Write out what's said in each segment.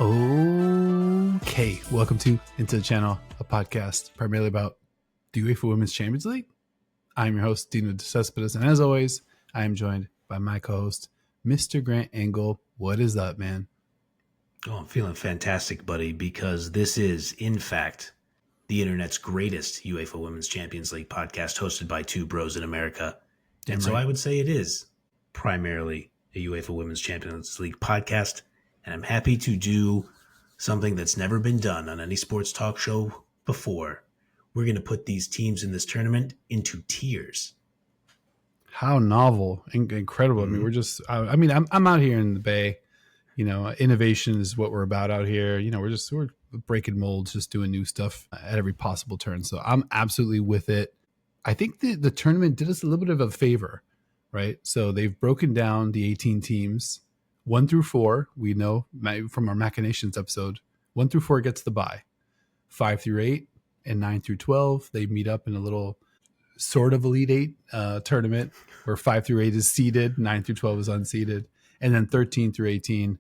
Okay, welcome to Into the Channel, a podcast primarily about the UEFA Women's Champions League. I'm your host, Dino Decespedes, and as always, I am joined by my co-host, Mr. Grant Engle. What is up, man? Oh, I'm feeling fantastic, buddy, because this is, in fact, the internet's greatest UEFA Women's Champions League podcast hosted by two bros in America. And so I would say it is primarily a UEFA Women's Champions League podcast. And I'm happy to do something that's never been done on any sports talk show before. We're going to put these teams in this tournament into tiers. How novel, incredible. Mm-hmm. I mean, I'm out here in the Bay. You know, innovation is what we're about out here. You know, we're breaking molds, just doing new stuff at every possible turn. So I'm absolutely with it. I think the tournament did us a little bit of a favor, right? So they've broken down the 18 teams, 1 through 4. We know from our Machinations episode, 1 through 4 gets the bye. 5 through 8 and 9 through 12, they meet up in a little sort of Elite Eight tournament where 5 through 8 is seeded, 9 through 12 is unseeded, and then 13 through 18,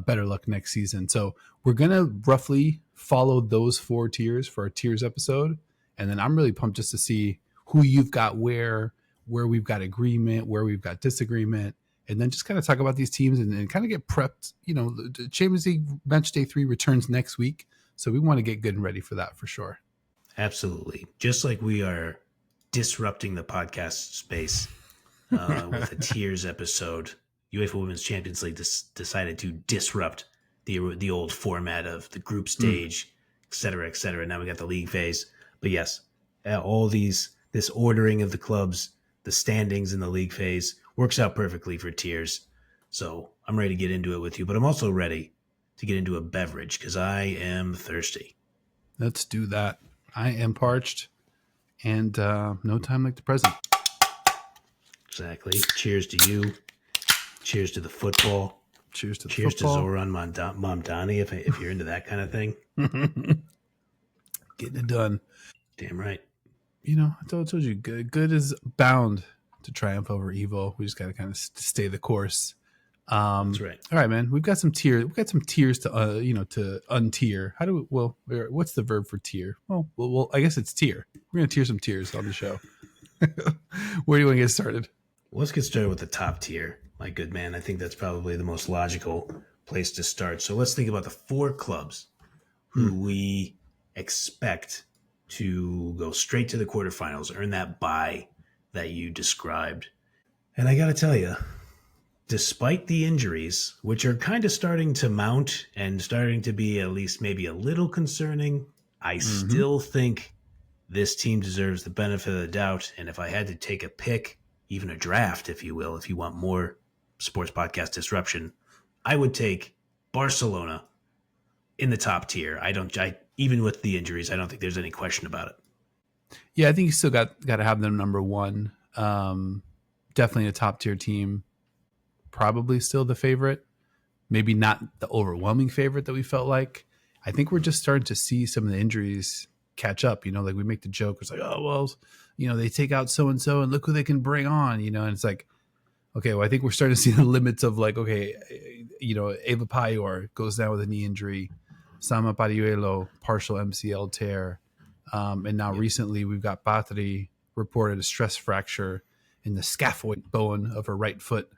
better luck next season. So we're going to roughly follow those 4 tiers for our tiers episode. And then I'm really pumped just to see who you've got where we've got agreement, where we've got disagreement, and then just kind of talk about these teams and kind of get prepped. You know, the Champions League Match Day 3 returns next week. So we want to get good and ready for that for sure. Absolutely. Just like we are disrupting the podcast space with a tiers episode, UEFA Women's Champions League decided to disrupt the old format of the group stage, et cetera, et cetera. Now we got the league phase. But yes, all this ordering of the clubs, the standings in the league phase works out perfectly for tiers. So I'm ready to get into it with you, but I'm also ready to get into a beverage because I am thirsty. Let's do that. I am parched, and no time like the present. Exactly. Cheers to you. Cheers to the football. Cheers to the Cheers football. to Zoran Mamdani if you're into that kind of thing. Getting it done. Damn right. You know, I told you, good is bound to triumph over evil. We just got to kind of stay the course. That's right. All right, man. We've got some tiers. We've got some tiers to to untier. How do we? Well, what's the verb for tier? Well, I guess it's tier. We're gonna tier some tiers on the show. Where do you want to get started? Let's get started with the top tier, my good man. I think that's probably the most logical place to start. So let's think about the 4 clubs who we expect to go straight to the quarterfinals, earn that bye that you described. And I got to tell you, despite the injuries, which are kind of starting to mount and starting to be at least maybe a little concerning, I still think this team deserves the benefit of the doubt. And if I had to take a pick, even a draft, if you will, if you want more sports podcast disruption, I would take Barcelona in the top tier. Even with the injuries, I don't think there's any question about it. Yeah, I think you still got to have them number 1. Definitely a top tier team. Probably still the favorite. Maybe not the overwhelming favorite that we felt like. I think we're just starting to see some of the injuries catch up. You know, like we make the joke. It's like, oh, well, you know, they take out so-and-so and look who they can bring on, you know, and it's like, okay, well, I think we're starting to see the limits of like, okay, you know, Eva Payor goes down with a knee injury. Sama Pariuelo, partial MCL tear. And now recently we've got Patri reported a stress fracture in the scaphoid bone of her right foot.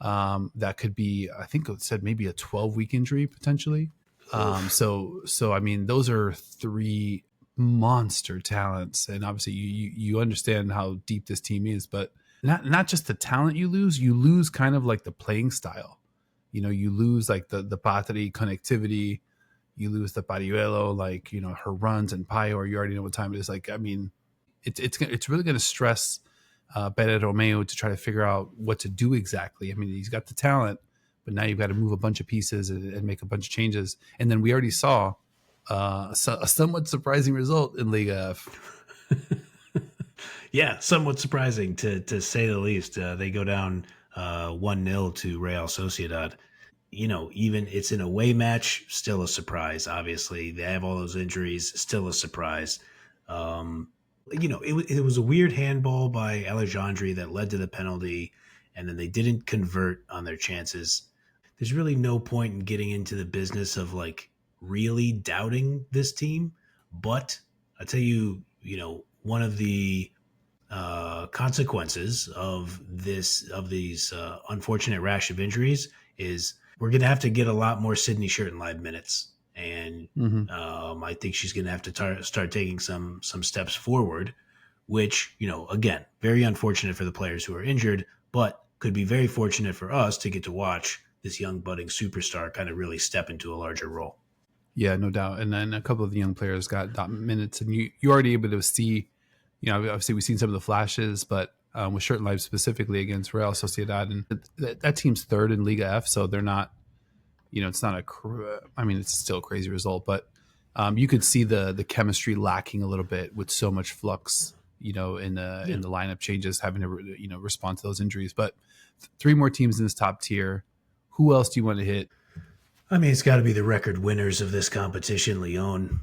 That could be, I think it said maybe a 12-week injury potentially. So I mean, those are 3 monster talents, and obviously you understand how deep this team is, but not just the talent you lose kind of like the playing style. You know, you lose like the Patri connectivity, you lose the Pariuelo, like, you know, her runs and Payor, you already know what time it is. Like, I mean, it's really going to stress Pere Romeo to try to figure out what to do exactly. I mean, he's got the talent, but now you've got to move a bunch of pieces and make a bunch of changes. And then we already saw a somewhat surprising result in Liga F. Yeah, somewhat surprising to say the least. They go down 1-0 to Real Sociedad. You know, even it's an away match, still a surprise, obviously. They have all those injuries, still a surprise. You know, it was a weird handball by Alejandri that led to the penalty, and then they didn't convert on their chances. there's really no point in getting into the business of like really doubting this team. But I tell you, one of the consequences of these unfortunate rash of injuries is we're going to have to get a lot more Sydney Live minutes, and Mm-hmm. I think she's going to have to start taking some steps forward, which again, very unfortunate for the players who are injured, but could be very fortunate for us to get to watch this young budding superstar kind of really step into a larger role. Yeah, no doubt. And then a couple of the young players got minutes, and you already able to see, obviously we've seen some of the flashes, but with Shirt Live specifically against Real Sociedad, and that team's third in Liga F, so they're not, it's not I mean, it's still a crazy result, but you could see the chemistry lacking a little bit with so much flux, in the Yeah. lineup changes, having to respond to those injuries. But three more teams in this top tier. Who else do you want to hit? I mean, it's got to be the record winners of this competition, Lyon.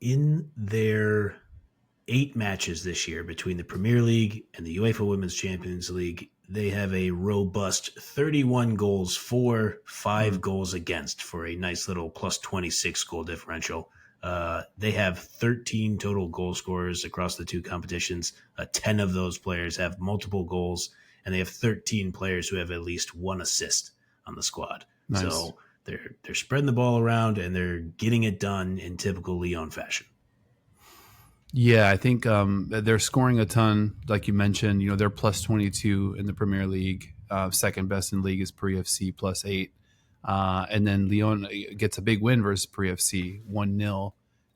In their 8 matches this year between the Premier League and the UEFA Women's Champions League, they have a robust 31 goals for, 5 goals against, for a nice little plus 26 goal differential. They have 13 total goal scorers across the two competitions. 10 of those players have multiple goals, and they have 13 players who have at least one assist on the squad. Nice. So they're spreading the ball around and they're getting it done in typical Lyon fashion. Yeah, I think they're scoring a ton, like you mentioned. They're plus 22 in the Premier League. Second best in league is Paris FC plus 8. And then Lyon gets a big win versus Paris FC, 1-0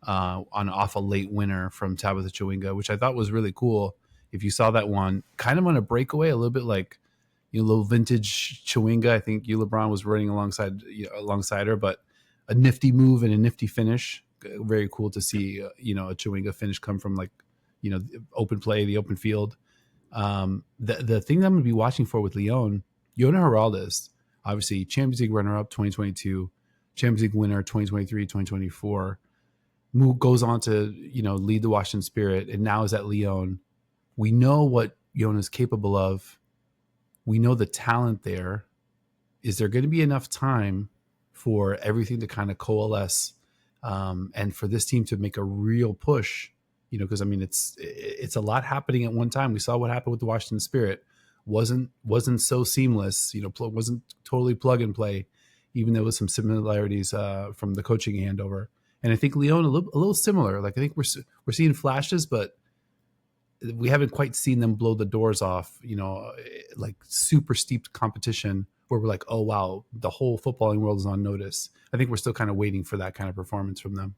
off a late winner from Tabitha Chawinga, which I thought was really cool. If you saw that one, kind of on a breakaway, a little bit like a little vintage Chawinga. I think LeBron was running alongside her, but a nifty move and a nifty finish. Very cool to see, a Chawinga finish come from open play, the open field. The thing that I'm going to be watching for with Lyon, Yona Heraldez, obviously Champions League runner-up 2022, Champions League winner 2023, 2024, goes on to, lead the Washington Spirit, and now is at Lyon. We know what Yona is capable of. We know the talent there. Is there going to be enough time for everything to kind of coalesce and for this team to make a real push? Because I mean, it's a lot happening at one time. We saw what happened with the Washington Spirit. Wasn't so seamless. Wasn't totally plug and play. Even there was some similarities from the coaching handover. And I think Lyon a little similar. Like I think we're seeing flashes, but we haven't quite seen them blow the doors off, like super steep competition where we're like, oh, wow, the whole footballing world is on notice. I think we're still kind of waiting for that kind of performance from them.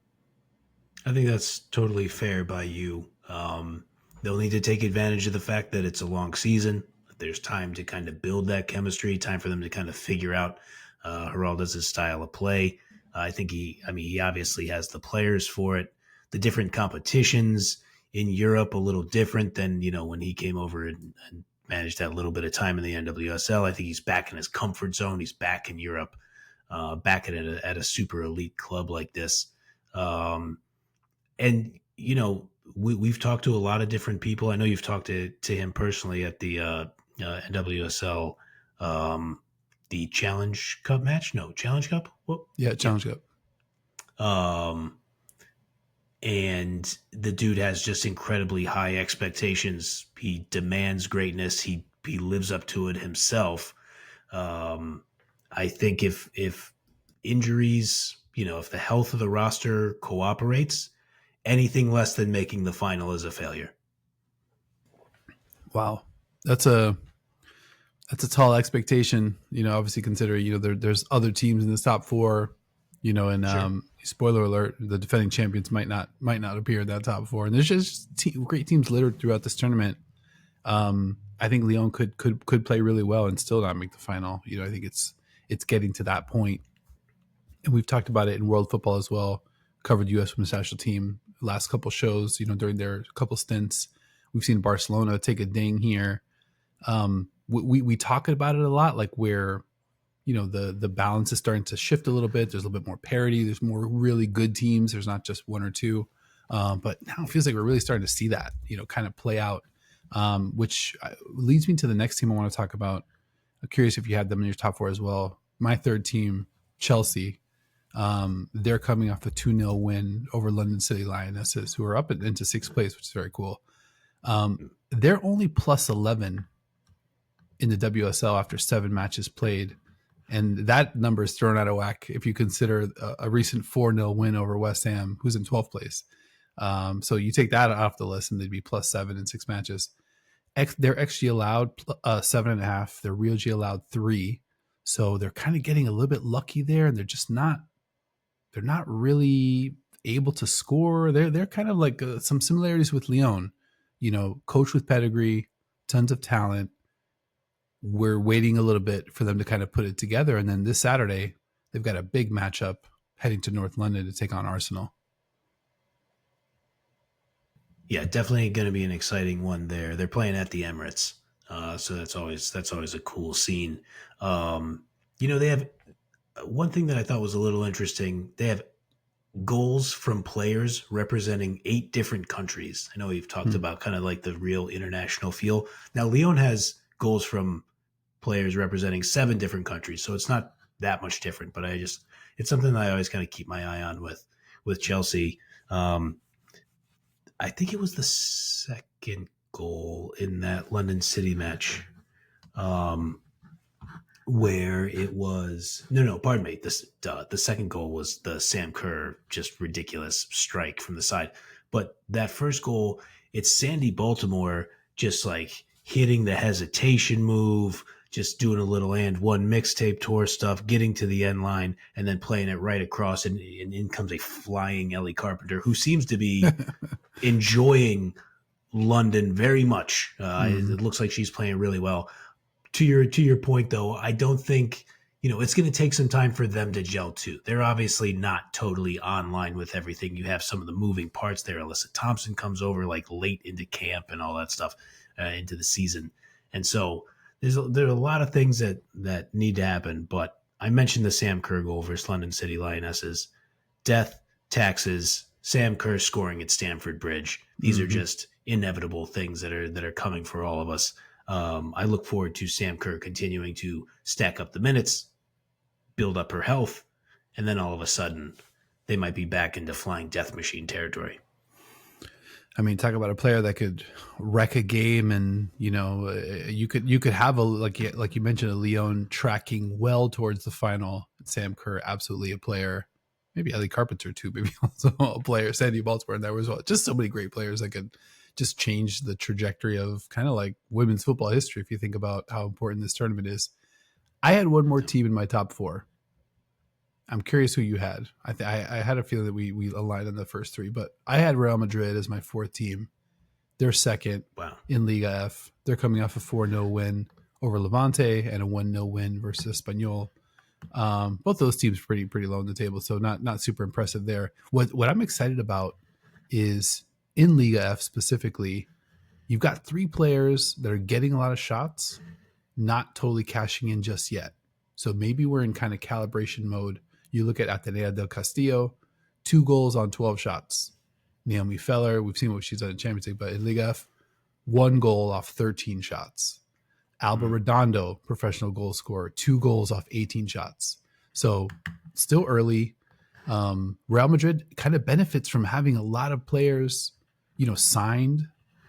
I think that's totally fair by you. They'll need to take advantage of the fact that it's a long season. There's time to kind of build that chemistry, time for them to kind of figure out Heraldez' style of play. I think he obviously has the players for it. The different competitions in Europe a little different than, when he came over and managed that little bit of time in the NWSL. I think he's back in his comfort zone. He's back in Europe, back at a super elite club like this. And, we've talked to a lot of different people. I know you've talked to him personally at the NWSL, the Challenge Cup match. No, Challenge Cup? What? Yeah, Challenge Cup. And the dude has just incredibly high expectations. He demands greatness. He lives up to it himself. I think if injuries, if the health of the roster cooperates, anything less than making the final is a failure. Wow, that's a tall expectation. Obviously considering there's other teams in the top 4. And Sure. Spoiler alert: the defending champions might not appear in that top 4. And there's just great teams littered throughout this tournament. I think Lyon could play really well and still not make the final. I think it's getting to that point. And we've talked about it in world football as well. Covered U.S. women's national team last couple shows. During their couple stints, we've seen Barcelona take a ding here. We talk about it a lot, like where the balance is starting to shift a little bit. There's a little bit more parity. There's more really good teams. There's not just one or two. But now it feels like we're really starting to see that, kind of play out, which leads me to the next team I want to talk about. I'm curious if you had them in your top 4 as well. my third team, Chelsea. They're coming off a 2-0 win over London City Lionesses, who are up into sixth place, which is very cool. They're only plus 11 in the WSL after 7 matches played. And that number is thrown out of whack if you consider a recent 4-0 win over West Ham, who's in 12th place. So you take that off the list and they'd be plus 7 in 6 matches. They're XG allowed 7.5. Their real G allowed 3. So they're kind of getting a little bit lucky there, and they're not really able to score. They're kind of like some similarities with Lyon, coach with pedigree, tons of talent. We're waiting a little bit for them to kind of put it together. And then this Saturday, they've got a big matchup heading to North London to take on Arsenal. Yeah, definitely going to be an exciting one there. They're playing at the Emirates. So that's always a cool scene. They have one thing that I thought was a little interesting. They have goals from players representing 8 different countries. I know we've talked about kind of like the real international feel. Now, Lyon has goals from players representing 7 different countries, so it's not that much different. But it's something that I always kind of keep my eye on with Chelsea. I think it was the second goal in that London City match, where it was pardon me. The second goal was the Sam Kerr just ridiculous strike from the side. But that first goal, it's Sandy Baltimore just like hitting the hesitation move, just doing a little and one mixtape tour stuff, getting to the end line, and then playing it right across, and in comes a flying Ellie Carpenter, who seems to be enjoying London very much. It looks like she's playing really well. To your point, though, I don't think it's going to take some time for them to gel too. They're obviously not totally online with everything. You have some of the moving parts there. Alyssa Thompson comes over like late into camp and all that stuff into the season, and so there are a lot of things that need to happen. But I mentioned the Sam Kerr goal versus London City Lionesses. Death, taxes, Sam Kerr scoring at Stamford Bridge. These are just inevitable things that are coming for all of us. I look forward to Sam Kerr continuing to stack up the minutes, build up her health, and then all of a sudden they might be back into flying death machine territory. I mean, talk about a player that could wreck a game, and you could have like you mentioned, a Lyon tracking well towards the final. Sam Kerr, absolutely a player. Maybe Ellie Carpenter too. Maybe also a player. Sandy Baltimore, and there was just so many great players that could just change the trajectory of kind of like women's football history. If you think about how important this tournament is, I had one more team in my top 4. I'm curious who you had. I had a feeling that we aligned on the first 3, but I had Real Madrid as my 4th team. They're second in Liga F. They're coming off a 4-0 win over Levante and a 1-0 win versus Espanyol. Both those teams pretty low on the table, so not super impressive there. What I'm excited about is in Liga F specifically, you've got 3 players that are getting a lot of shots, not totally cashing in just yet. So maybe we're in kind of calibration mode. You look at Atenea del Castillo, 2 goals on 12 shots. Naomi Feller, we've seen what she's done in Champions League, but in Liga F, 1 goal off 13 shots. Alba Redondo, professional goal scorer, 2 goals off 18 shots. So still early. Real Madrid kind of benefits from having a lot of players, signed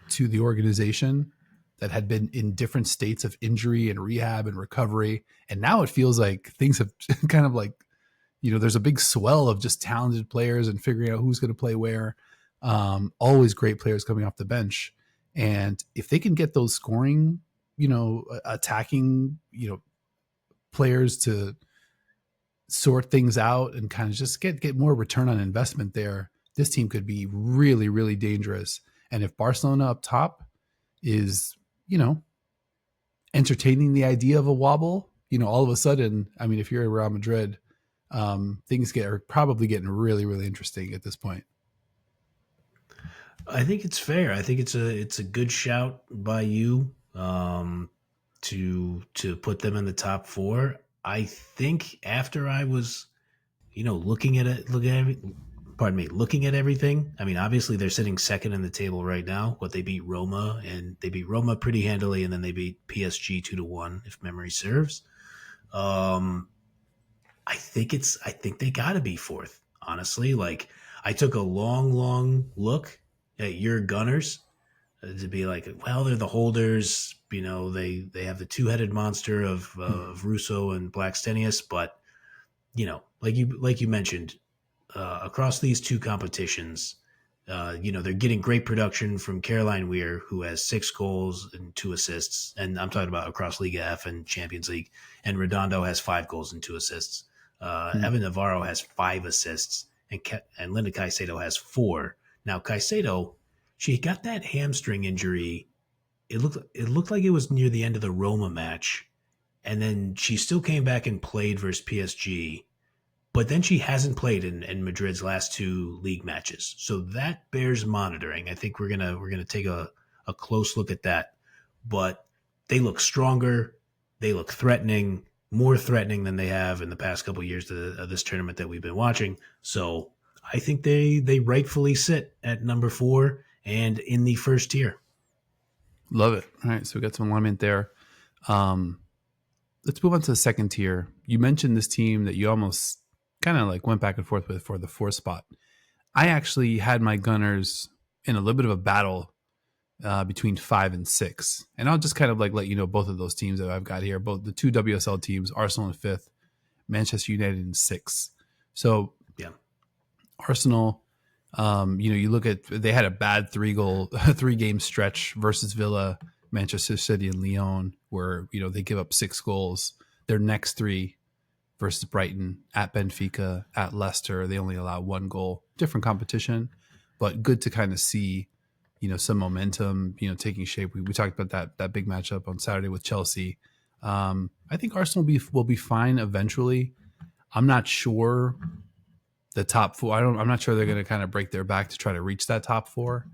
to the organization that had been in different states of injury and rehab and recovery. And now it feels like things have kind of like, there's a big swell of just talented players and figuring out who's going to play where. Always great players coming off the bench. And if they can get those scoring, attacking, players to sort things out and kind of just get more return on investment there, this team could be really, really dangerous. And if Barcelona up top is, entertaining the idea of a wobble, all of a sudden, I mean, if you're at Real Madrid, things are probably getting really, really interesting at this point. I think it's fair. I think it's a good shout by you to put them in the top 4. I think after I was, looking at everything. I mean, obviously they're sitting second in the table right now. They beat Roma, and they beat Roma pretty handily, and then they beat PSG 2-1, if memory serves. I think they got to be fourth. Honestly, like I took a long look at your Gunners to be like, well, they're the holders. You know, they have the two-headed monster of Russo and Blackstenius, but you know, like you mentioned, across these two competitions, you know, they're getting great production from Caroline Weir, who has 6 goals and 2 assists. And I'm talking about across Liga F and Champions League. And Redondo has 5 goals and 2 assists. Hmm. Evan Navarro has 5 assists. And Linda Caicedo has 4. Now, Caicedo, she got that hamstring injury. It looked like it was near the end of the Roma match. And then she still came back and played versus PSG, but then she hasn't played in Madrid's last 2 league matches, so that bears monitoring. I think we're gonna take a close look at that. But they look stronger, they look threatening, more threatening than they have in the past couple of years of this tournament that we've been watching. So I think they rightfully sit at number 4 and in the first tier. Love it. All right, so we got some alignment there. Um, let's move on to the second tier. You mentioned this team that you almost kind of like went back and forth with for the 4th spot. I actually had my Gunners in a little bit of a battle between 5 and 6, and I'll just kind of like let you know both of those teams that I've got here. Both the 2 WSL teams, Arsenal in 5th, Manchester United in 6th. So Yeah. Arsenal, you know, you look at, they had a bad 3-game stretch versus Villa, Manchester City, and Lyon, where, you know, they give up 6 goals. Their next 3 versus Brighton, at Benfica, at Leicester, they only allow 1 goal. Different competition, but good to kind of see, you know, some momentum, you know, taking shape. We talked about that big matchup on Saturday with Chelsea. I think Arsenal will be fine eventually. I'm not sure the top 4. I'm not sure they're going to kind of break their back to try to reach that top 4.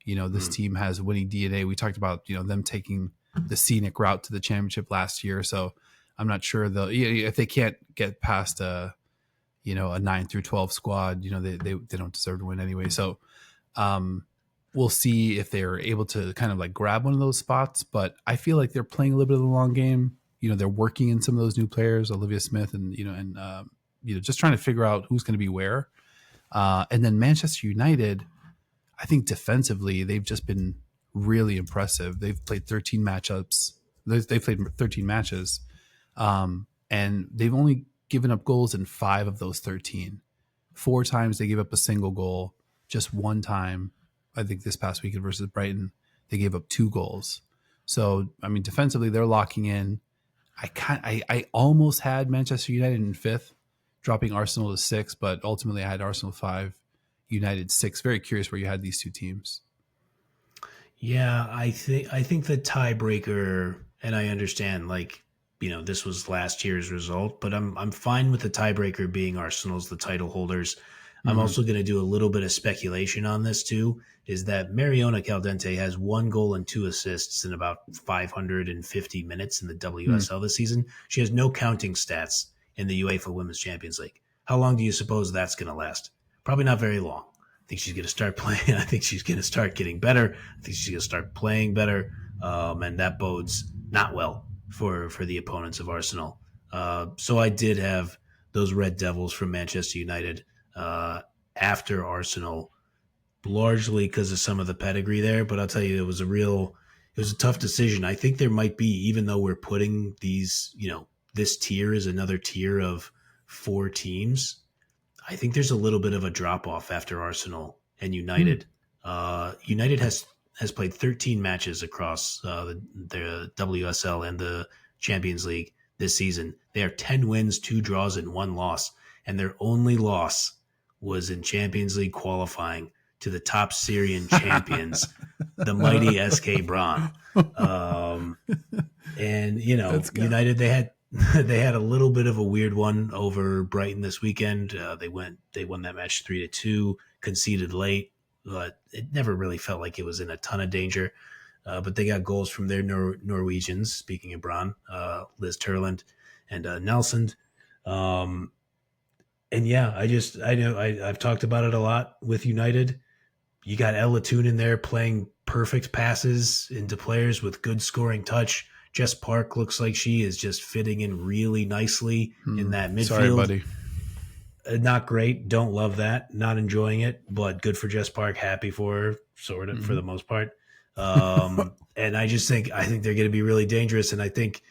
You know, this team has winning DNA. We talked about, you know, them taking the scenic route to the championship last year. So I'm not sure they'll, if they can't get past a, you know, a 9 through 12 squad, you know, they don't deserve to win anyway. So we'll see if they're able to kind of like grab one of those spots. But I feel like they're playing a little bit of the long game. You know, they're working in some of those new players, Olivia Smith, and you know, just trying to figure out who's going to be where. And then Manchester United, I think defensively, they've just been really impressive. They've played 13 matchups. They've played 13 matches. And they've only given up goals in 5 of those 13. 4 times they gave up a single goal. Just 1 time, I think this past weekend versus Brighton, they gave up 2 goals. So, I mean, defensively, they're locking in. I almost had Manchester United in 5th, dropping Arsenal to 6th, but ultimately I had Arsenal 5, United 6. Very curious where you had these 2 teams. Yeah, I think the tiebreaker, and I understand, like, you know, this was last year's result, but I'm fine with the tiebreaker being Arsenal's the title holders. I'm Mm-hmm. also going to do a little bit of speculation on this too. Is that Mariona Caldente has 1 goal and 2 assists in about 550 minutes in the WSL this season. She has no counting stats in the UEFA Women's Champions League. How long do you suppose that's going to last? Probably not very long. I think she's going to start playing. I think she's going to start getting better. I think she's going to start playing better, and that bodes not well for the opponents of Arsenal. So I did have those Red Devils from Manchester United after Arsenal, largely because of some of the pedigree there. But I'll tell you, it was a tough decision. I think there might be, even though we're putting these, you know, this tier is another tier of 4 teams. I think there's a little bit of a drop off after Arsenal and United. United has played 13 matches across the WSL and the Champions League this season. They are 10 wins, 2 draws, and 1 loss, and their only loss was in Champions League qualifying to the top Syrian champions, the mighty SK Braun. And you know, United, they had a little bit of a weird one over Brighton this weekend. They won that match 3-2, conceded late, but it never really felt like it was in a ton of danger. But they got goals from their Norwegians. Speaking of Braun, Liz Turland and Nelson. And yeah, I know I've talked about it a lot with United. You got Ella Toon in there playing perfect passes into players with good scoring touch. Jess Park looks like she is just fitting in really nicely in that Sorry, midfield. buddy. Not great. Don't love that. Not enjoying it, but good for Jess Park. Happy for her, sort of, for the most part. And I think they're going to be really dangerous. And I think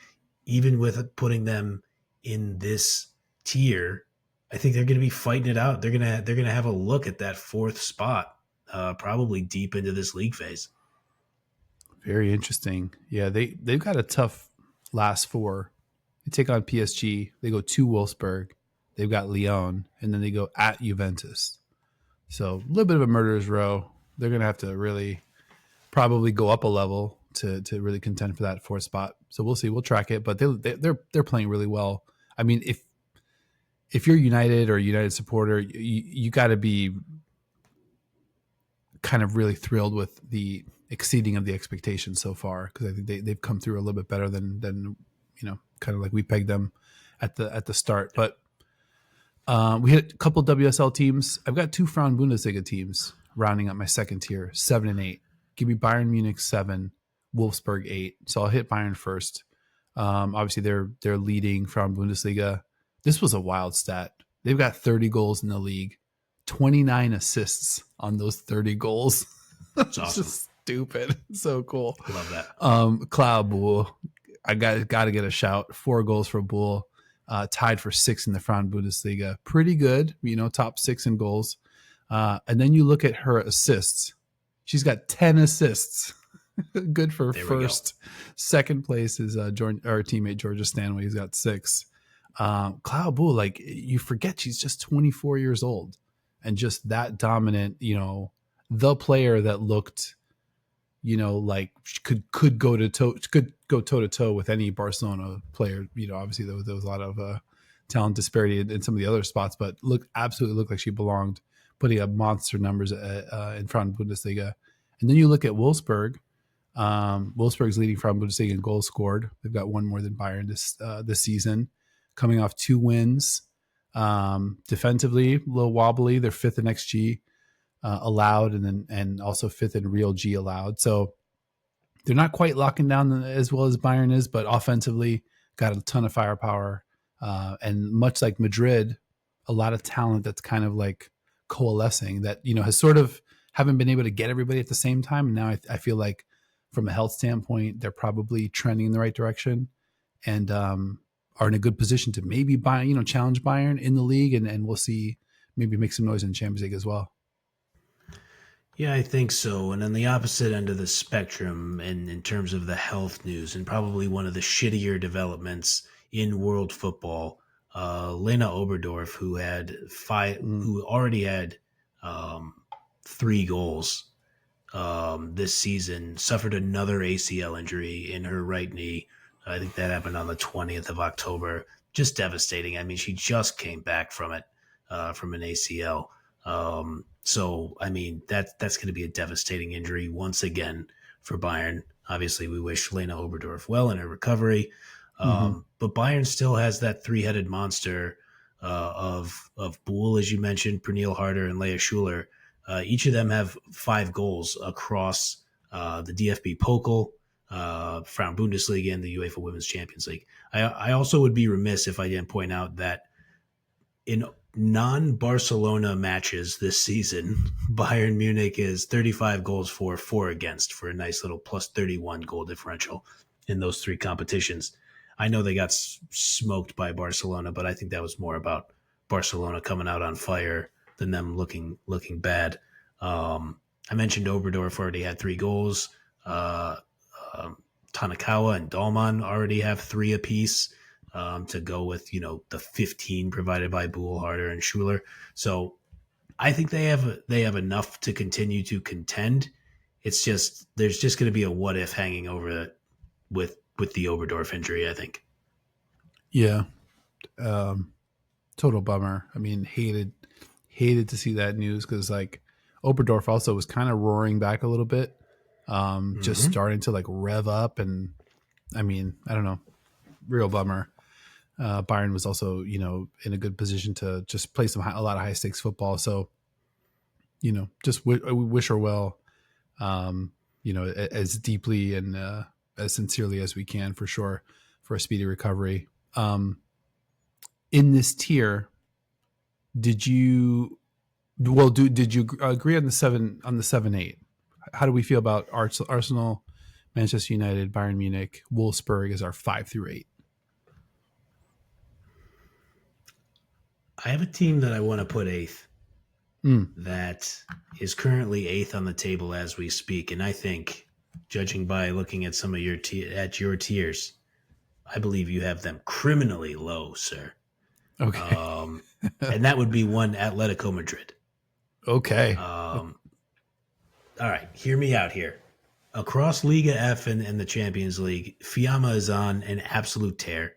even with putting them in this tier, I think they're going to be fighting it out. They're gonna have a look at that fourth spot, probably deep into this league phase. Very interesting. Yeah, they've got a tough last four. They take on PSG. They go to Wolfsburg. They've got Lyon, and then they go at Juventus. So a little bit of a murderer's row. They're going to have to really probably go up a level to really contend for that fourth spot. So we'll see. We'll track it, but they're playing really well. I mean, if you're United or a United supporter, you got to be kind of really thrilled with the exceeding of the expectations so far, because I think they've come through a little bit better than kind of like we pegged them at the start. But we hit a couple WSL teams. I've got two Frauen Bundesliga teams rounding up my second tier, 7 and 8. Give me Bayern Munich 7, Wolfsburg 8. So I'll hit Bayern first. Obviously, they're leading Frauen Bundesliga. This was a wild stat. They've got 30 goals in the league, 29 assists on those 30 goals. It's awesome. Just stupid. So cool. Love that. Cloud Bull. I got to get a shout. 4 goals for Bull. Tied for 6 in the Frauen Bundesliga. Pretty good, top 6 in goals. And then you look at her assists. She's got 10 assists. Good for first. Second place is our teammate Georgia Stanway. He's got 6. Cloud Bull, like, you forget she's just 24 years old and just that dominant, the player that looked, like could go toe to toe with any Barcelona player. Obviously there was a lot of talent disparity in some of the other spots, but absolutely looked like she belonged, putting up monster numbers in Frauen Bundesliga. And then you look at Wolfsburg. Wolfsburg's leading Frauen Bundesliga in goals scored. They've got one more than Bayern this season, coming off 2 wins. Defensively, a little wobbly. They're 5th in XG allowed, and also 5th in real G allowed. So they're not quite locking down as well as Bayern is, but offensively got a ton of firepower. And much like Madrid, a lot of talent that's kind of like coalescing that, has sort of haven't been able to get everybody at the same time. And now I feel like from a health standpoint, they're probably trending in the right direction, and are in a good position to maybe challenge Bayern in the league, and we'll see, maybe make some noise in the Champions League as well. Yeah, I think so. And on the opposite end of the spectrum, and in terms of the health news, and probably one of the shittier developments in world football, Lena Oberdorf, who already had 3 goals this season, suffered another ACL injury in her right knee. I think that happened on the 20th of October. Just devastating. I mean, she just came back from it, from an ACL. So, I mean, that's going to be a devastating injury once again for Bayern. Obviously, we wish Lena Oberdorf well in her recovery. But Bayern still has that 3-headed monster of Bull, as you mentioned, Pernille Harder and Leah Schuler. Each of them have 5 goals across the DFB Pokal, Frauen Bundesliga, and the UEFA Women's Champions League. I also would be remiss if I didn't point out that in non-Barcelona matches this season, Bayern Munich is 35 goals for, 4 against, for a nice little plus 31 goal differential in those 3 competitions. I know they got smoked by Barcelona, but I think that was more about Barcelona coming out on fire than them looking bad. I mentioned Oberdorf already had 3 goals. Tanakawa and Dahlmann already have 3 apiece, to go with, the 15 provided by Buhl, Harder, and Schuler. So I think they have enough to continue to contend. It's just, there's just going to be a what if hanging over it with the Oberdorf injury, I think. Yeah. Total bummer. I mean, hated to see that news, because like Oberdorf also was kind of roaring back a little bit, just starting to like rev up, and I mean, I don't know, real bummer. Bayern was also, in a good position to just play a lot of high stakes football. So, just we wish her well, as deeply and as sincerely as we can for sure for a speedy recovery. In this tier, did you did you agree on the 7-8? How do we feel about Arsenal, Manchester United, Bayern Munich, Wolfsburg as our 5 through 8? I have a team that I want to put eighth that is currently eighth on the table as we speak, and I think, judging by looking at some of your your tiers, I believe you have them criminally low, sir. Okay. And that would be one Atletico Madrid. Okay. All right, hear me out here. Across Liga F and the Champions League, Fiamma is on an absolute tear.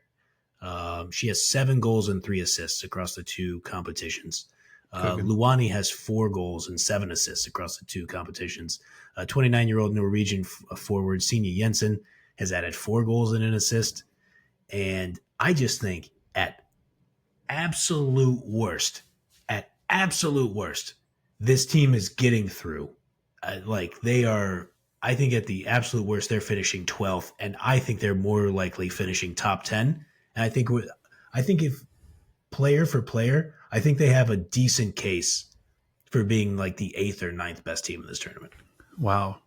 She has 7 goals and 3 assists across the 2 competitions. Luani has 4 goals and 7 assists across the 2 competitions. 29-year-old Norwegian forward Signe Jensen has added 4 goals and an assist. And I just think at absolute worst, this team is getting through. They are, I think at the absolute worst, they're finishing 12th, and I think they're more likely finishing top 10. And I think if player for player, I think they have a decent case for being like the 8th or 9th best team in this tournament. Wow.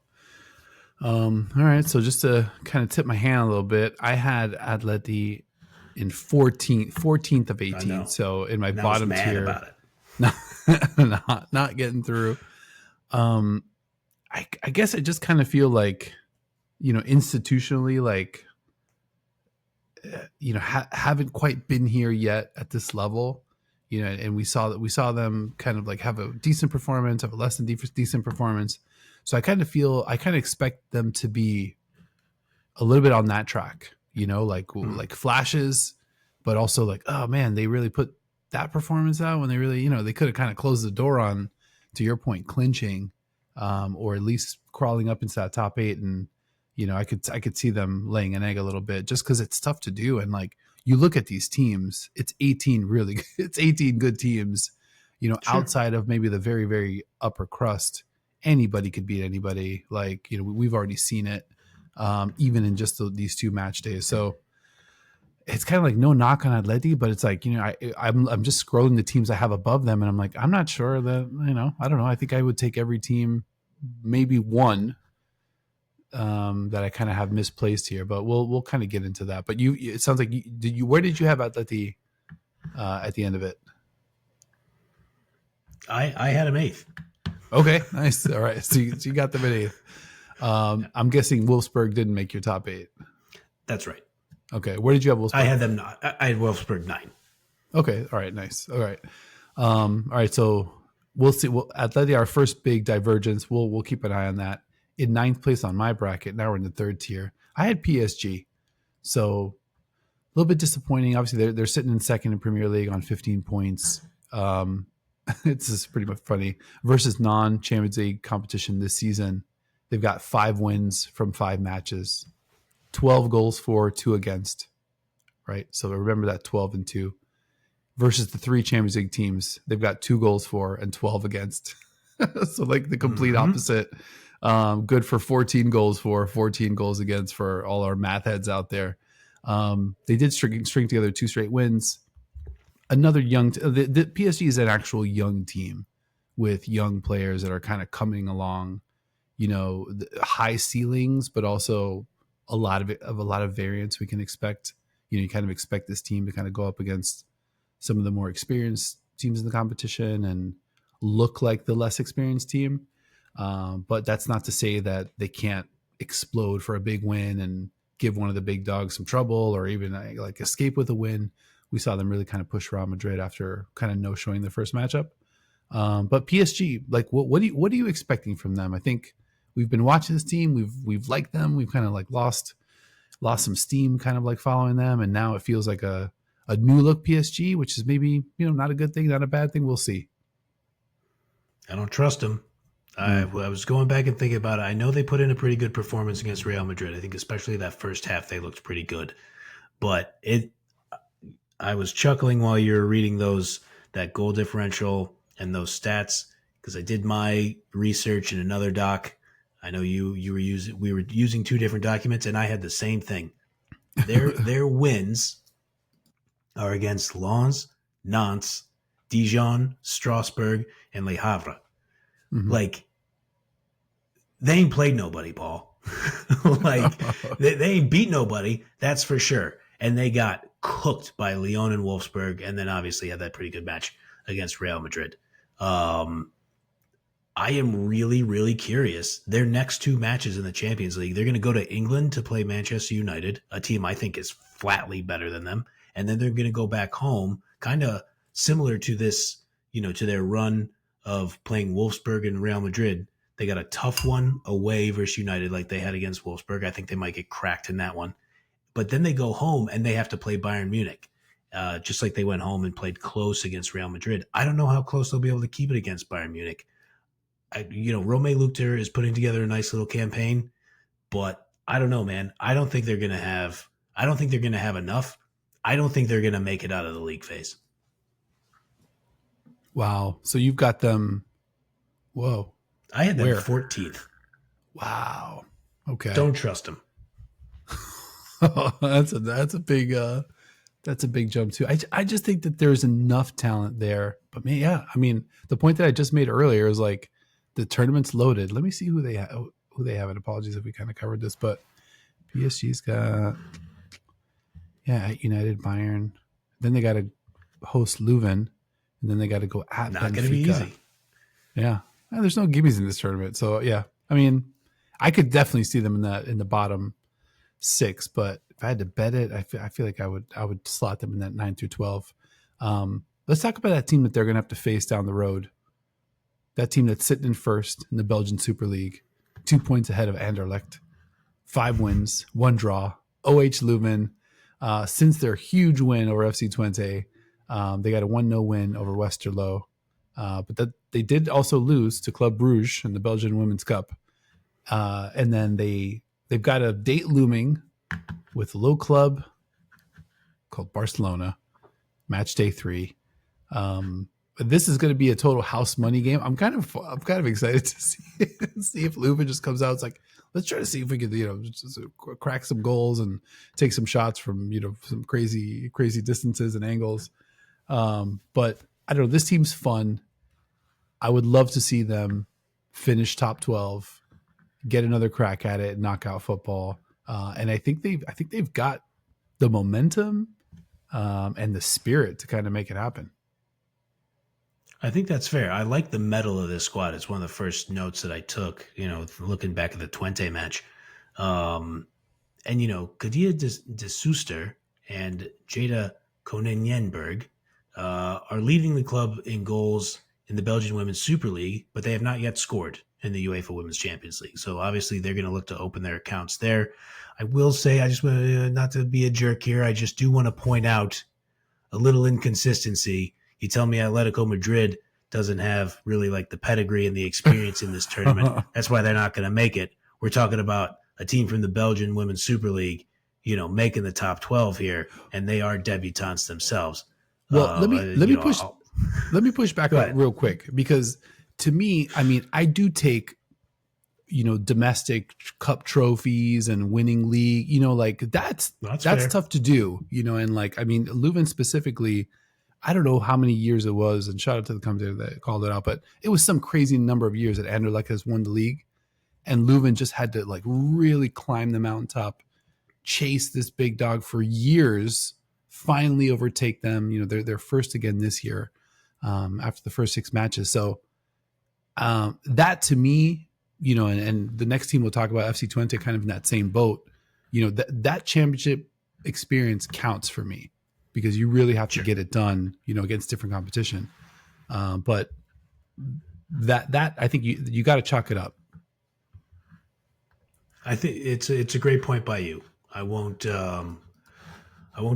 All right. So just to kind of tip my hand a little bit, I had Atleti in 14th of 18. So in my bottom tier, about it. not getting through. I guess I just kind of feel like, institutionally, like, haven't quite been here yet at this level, and we saw them kind of like have a decent performance, have a less than decent performance. So I kind of expect them to be a little bit on that track, like flashes, but also like, oh man, they really put that performance out when they really, they could have kind of closed the door on, to your point, clinching, or at least crawling up into that top 8. And, I could see them laying an egg a little bit just because it's tough to do. And like, you look at these teams, it's 18 good teams, sure. Outside of maybe the very, very upper crust, anybody could beat anybody. Like, we've already seen it, even in just these 2 match days. So it's kind of like no knock on Atleti, but it's like, I'm just scrolling the teams I have above them, and I'm like, I'm not sure that, I don't know. I think I would take every team, maybe one, that I kind of have misplaced here, but we'll kind of get into that. But it sounds like where did you have Atleti at the end of it? I had him 8th. Okay, nice. All right, so you got them at 8th. I'm guessing Wolfsburg didn't make your top 8. That's right. Okay, where did you have Wolfsburg? I had them. I had Wolfsburg 9. Okay, all right, nice. All right, all right. So we'll see. Atleti, our first big divergence. We'll keep an eye on that. In 9th place on my bracket. Now we're in the 3rd tier. I had PSG, so a little bit disappointing. Obviously, they're sitting in 2nd in Premier League on 15 points. It's just pretty much funny. Versus non-Champions League competition this season, they've got 5 wins from 5 matches, 12 goals for, 2 against. Right, so remember that 12 and 2. Versus the 3 Champions League teams, they've got 2 goals for and 12 against. So like the complete opposite. Good for 14 goals for, 14 goals against for all our math heads out there. They did string together 2 straight wins. Another young, the PSG is an actual young team with young players that are kind of coming along, high ceilings, but also a lot of variance we can expect. You kind of expect this team to kind of go up against some of the more experienced teams in the competition and look like the less experienced team. But that's not to say that they can't explode for a big win and give one of the big dogs some trouble, or even like escape with a win. We saw them really kind of push Real Madrid after kind of no showing the first matchup. But PSG, like what are you expecting from them? I think we've been watching this team. We've liked them. We've kind of like lost some steam, kind of like following them, and now it feels like a new look PSG, which is maybe not a good thing, not a bad thing. We'll see. I don't trust them. I was going back and thinking about it. I know they put in a pretty good performance against Real Madrid. I think especially that first half they looked pretty good. But I was chuckling while you were reading that goal differential and those stats, because I did my research in another doc. I know we were using two different documents, and I had the same thing. Their wins are against Lens, Nantes, Dijon, Strasbourg, and Le Havre. Mhm. Like, they ain't played nobody, Paul. Like, they ain't beat nobody, that's for sure. And they got cooked by Lyon and Wolfsburg, and then obviously had that pretty good match against Real Madrid. I am really, really curious. Their next two matches in the Champions League, they're going to go to England to play Manchester United, a team I think is flatly better than them. And then they're going to go back home, kind of similar to this, to their run of playing Wolfsburg and Real Madrid. They got a tough one away versus United like they had against Wolfsburg. I think they might get cracked in that one. But then they go home and they have to play Bayern Munich, just like they went home and played close against Real Madrid. I don't know how close they'll be able to keep it against Bayern Munich. Rome Luchter is putting together a nice little campaign, but I don't know, man. I don't think they're going to have enough. I don't think they're going to make it out of the league phase. Wow. So you've got them. Whoa. I had them 14th. Wow. Okay. Don't trust them. that's a big jump too. I just think that there's enough talent there. But man, yeah, I mean, the point that I just made earlier is like the tournament's loaded. Let me see who they have. And apologies if we kind of covered this, but PSG's got United, Bayern. Then they got to host Leuven, and then they got to go at Not Benfica. going to be easy. Yeah, there's no gimmies in this tournament. So yeah, I mean, I could definitely see them in the bottom 6, but if I had to bet it, I feel like I would slot them in that 9 through 12. Let's talk about that team that they're going to have to face down the road. That team that's sitting in first in the Belgian Super League, 2 points ahead of Anderlecht, 5 wins, 1 draw. OH Leuven, since their huge win over FC Twente, they got a 1-0 win over Westerlo. But they did also lose to Club Brugge in the Belgian Women's Cup. And then they've got a date looming with a low club called Barcelona, match day 3. This is going to be a total house money game. I'm kind of excited to see if Leuven just comes out. It's like, let's try to see if we could, just crack some goals and take some shots from, some crazy distances and angles. But I don't know. This team's fun. I would love to see them finish top 12, get another crack at it, knockout football. And I think they've got the momentum and the spirit to kind of make it happen. I think that's fair. I like the mettle of this squad. It's one of the first notes that I took, looking back at the Twente match. And, Kadia de Soester and Jada Konenjenberg are leading the club in goals in the Belgian Women's Super League, but they have not yet scored in the UEFA Women's Champions League. So obviously they're going to look to open their accounts there. I will say, I just want to, not to be a jerk here, I just do want to point out a little inconsistency. You tell me Atletico Madrid doesn't have really like the pedigree and the experience in this tournament. That's why they're not going to make it. We're talking about a team from the Belgian Women's Super League, making the top 12 here, and they are debutantes themselves. Well, let me push back real quick, because to me, I mean, I do take, domestic cup trophies and winning league, like that's tough to do, and like, I mean, Leuven specifically, I don't know how many years it was, and shout out to the commentator that called it out, but it was some crazy number of years that Anderlecht has won the league, and Leuven just had to like really climb the mountaintop, chase this big dog for years, finally overtake them. They're first again this year after the first 6 matches. So that to me, and the next team we'll talk about, FC Twente, kind of in that same boat. That championship experience counts for me, because you really have to get it done, against different competition. But that I think you got to chalk it up. I think it's a great point by you. I won't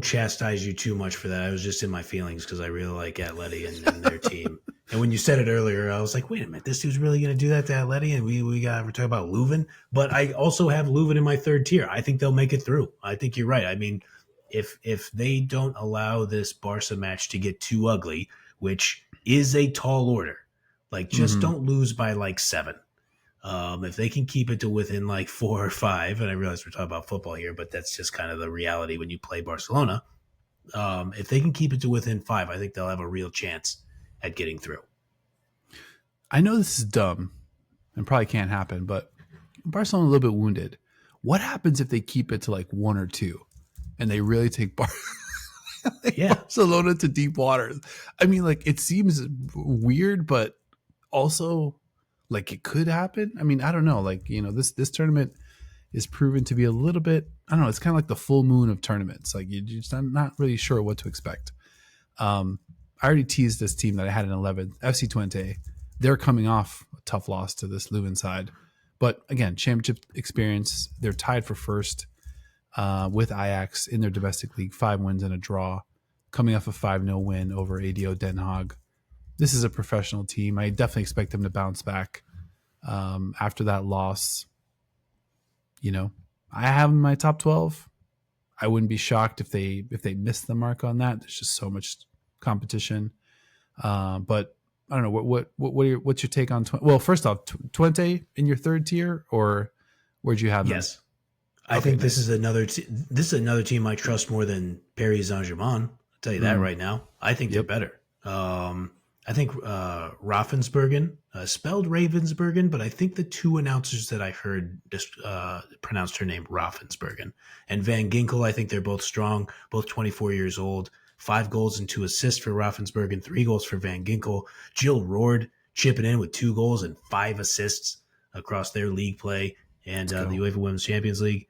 chastise you too much for that. I was just in my feelings because I really like Atleti and their team. And when you said it earlier, I was like, wait a minute, this dude's really going to do that to Atleti? And we're talking about Leuven. But I also have Leuven in my 3rd tier. I think they'll make it through. I think you're right. I mean, if they don't allow this Barca match to get too ugly, which is a tall order, like just don't lose by like 7. If they can keep it to within like 4 or 5, and I realize we're talking about football here, but that's just kind of the reality when you play Barcelona. If they can keep it to within 5, I think they'll have a real chance at getting through. I know this is dumb and probably can't happen, but Barcelona a little bit wounded. What happens if they keep it to like 1 or 2 and they really take Yeah. Barcelona to deep waters? I mean, like, it seems weird, but also like it could happen. I mean, I don't know. Like, this tournament is proven to be a little bit, I don't know, it's kind of like the full moon of tournaments. Like, you're just not really sure what to expect. I already teased this team that I had in 11th, FC Twente. They're coming off a tough loss to this Leuven side. But again, championship experience. They're tied for first with Ajax in their domestic league, 5 wins and a draw, coming off a 5-0 win over ADO Den Haag. This is a professional team. I definitely expect them to bounce back after that loss. I have them in my top 12. I wouldn't be shocked if they miss the mark on that. There's just so much competition. But I don't know what's your take on Twente? Well, first off, Twente in your third tier, or where'd you have them? Yes. I think this is another team I trust more than Paris Saint-Germain. I'll tell you that right now. I think they're better. I think Ravensburgen, spelled Ravensburgen, but I think the 2 announcers that I heard just pronounced her name Ravensburgen. And Van Ginkel, I think they're both strong, both 24 years old. 5 goals and 2 assists for Ravensburgen, 3 goals for Van Ginkel. Jill Roord chipping in with 2 goals and 5 assists across their league play and the UEFA Women's Champions League.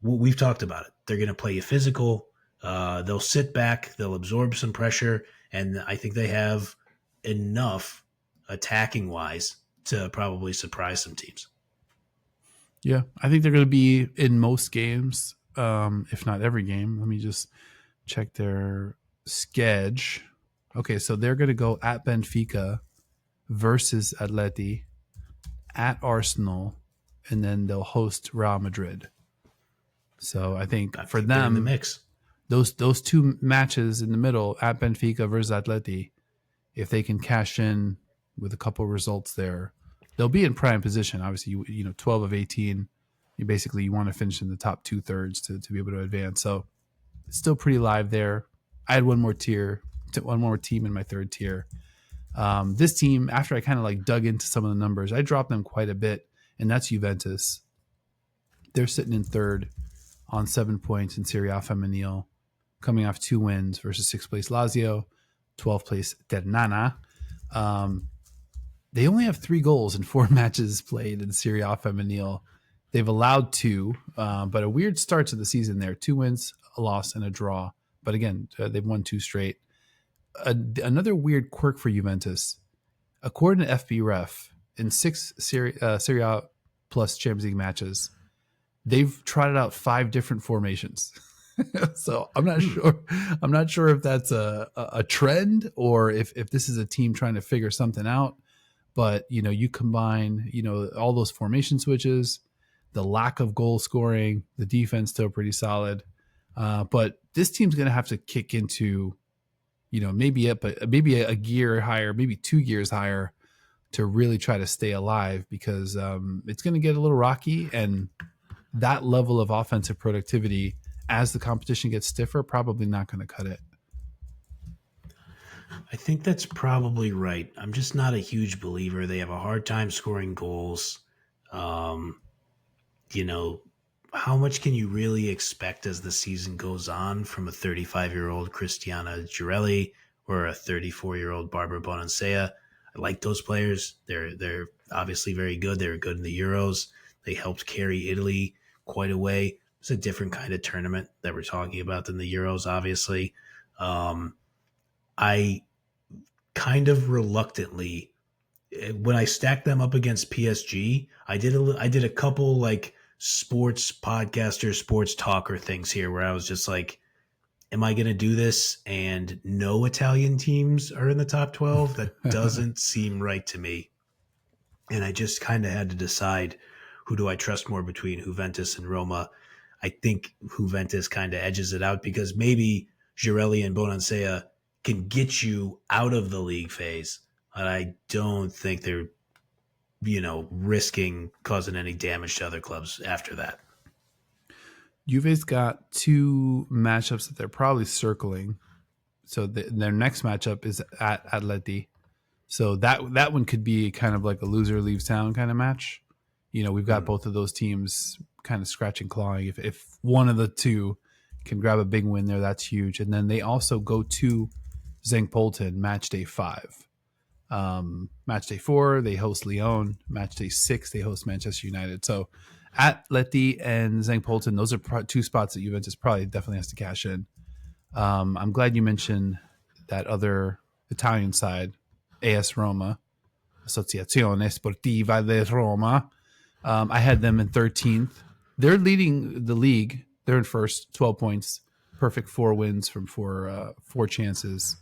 We've talked about it. They're going to play you physical. They'll sit back. They'll absorb some pressure. And I think they have enough attacking wise to probably surprise some teams. Yeah, I think they're going to be in most games, if not every game. Let me just check their schedule. Okay, so they're going to go at Benfica versus Atleti, at Arsenal, and then they'll host Real Madrid. So I think for them, in the mix. Those 2 matches in the middle at Benfica versus Atleti, if they can cash in with a couple of results there, they'll be in prime position. Obviously, 12 of 18, you want to finish in the top 2/3 to be able to advance. So it's still pretty live there. I had one more team in my third tier. This team, after I kind of like dug into some of the numbers, I dropped them quite a bit, and that's Juventus. They're sitting in third on 7 points in Serie A Femminile, coming off 2 wins versus 6th place Lazio, 12th place Ternana. They only have 3 goals in 4 matches played in Serie A Femminile. They've allowed 2, but a weird start to the season there. 2 wins, a loss, and a draw. But again, they've won 2 straight. Another weird quirk for Juventus. According to FBref, in 6 Serie A plus Champions League matches, they've trotted out 5 different formations. So I'm not sure if that's a trend or if this is a team trying to figure something out. But you combine all those formation switches, the lack of goal scoring, the defense still pretty solid. But this team's going to have to kick into maybe a gear higher, maybe 2 gears higher to really try to stay alive, because it's going to get a little rocky, and that level of offensive productivity as the competition gets stiffer, probably not going to cut it. I think that's probably right. I'm just not a huge believer. They have a hard time scoring goals. How much can you really expect as the season goes on from a 35-year-old Cristiana Girelli or a 34-year-old Barbara Bonansea? I like those players. They're obviously very good. They were good in the Euros. They helped carry Italy quite a way. It's a different kind of tournament that we're talking about than the Euros, obviously. I kind of reluctantly, when I stacked them up against PSG, I did a couple like sports podcaster, sports talker things here where I was just like, am I going to do this? And no Italian teams are in the top 12. That doesn't seem right to me. And I just kind of had to decide, who do I trust more between Juventus and Roma? I think Juventus kind of edges it out, because maybe Girelli and Bonansea can get you out of the league phase, but I don't think they're risking causing any damage to other clubs after that. Juve's got two matchups that they're probably circling. So their next matchup is at Atleti. So that one could be kind of like a loser leaves town kind of match. We've got Hmm. both of those teams kind of scratching clawing. If one of the two can grab a big win there, that's huge. And then they also go to St. Polten match day 5. Match day 4, they host Lyon. Match day 6, they host Manchester United. So Atleti and St. Polten, those are two spots that Juventus probably definitely has to cash in. I'm glad you mentioned that other Italian side, AS Roma, Associazione Sportiva di Roma. I had them in 13th. They're leading the league. They're in first, 12 points, perfect 4 wins from four chances,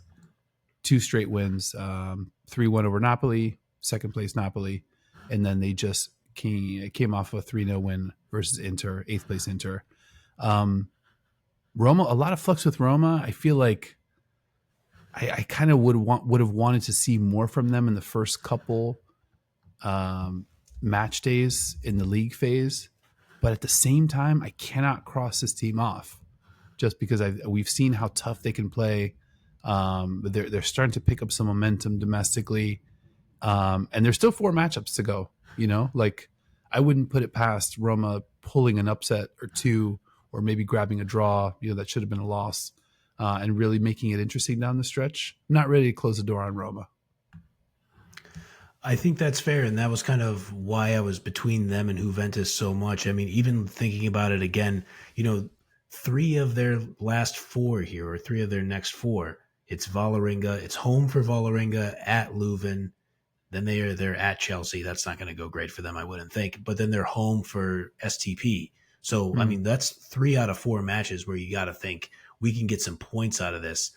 2 straight wins, 3-1 over Napoli, second place Napoli, and then they just came off a 3-0 win versus Inter, 8th place Inter. Roma, a lot of flux with Roma. I feel like I kind of would have wanted to see more from them in the first couple match days in the league phase, but at the same time, I cannot cross this team off just because we've seen how tough they can play. They're starting to pick up some momentum domestically, and there's still 4 matchups to go. Like I wouldn't put it past Roma pulling an upset or 2, or maybe grabbing a draw. That should have been a loss. And really making it interesting down the stretch. I'm not ready to close the door on Roma. I think that's fair, and that was kind of why I was between them and Juventus so much. I mean, even thinking about it again, 3 of their last 4 here, or 3 of their next 4, it's Vålerenga. It's home for Vålerenga, at Leuven. Then they're at Chelsea. That's not going to go great for them, I wouldn't think. But then they're home for STP. So, I Mm. mean, that's 3 out of 4 matches where you got to think we can get some points out of this.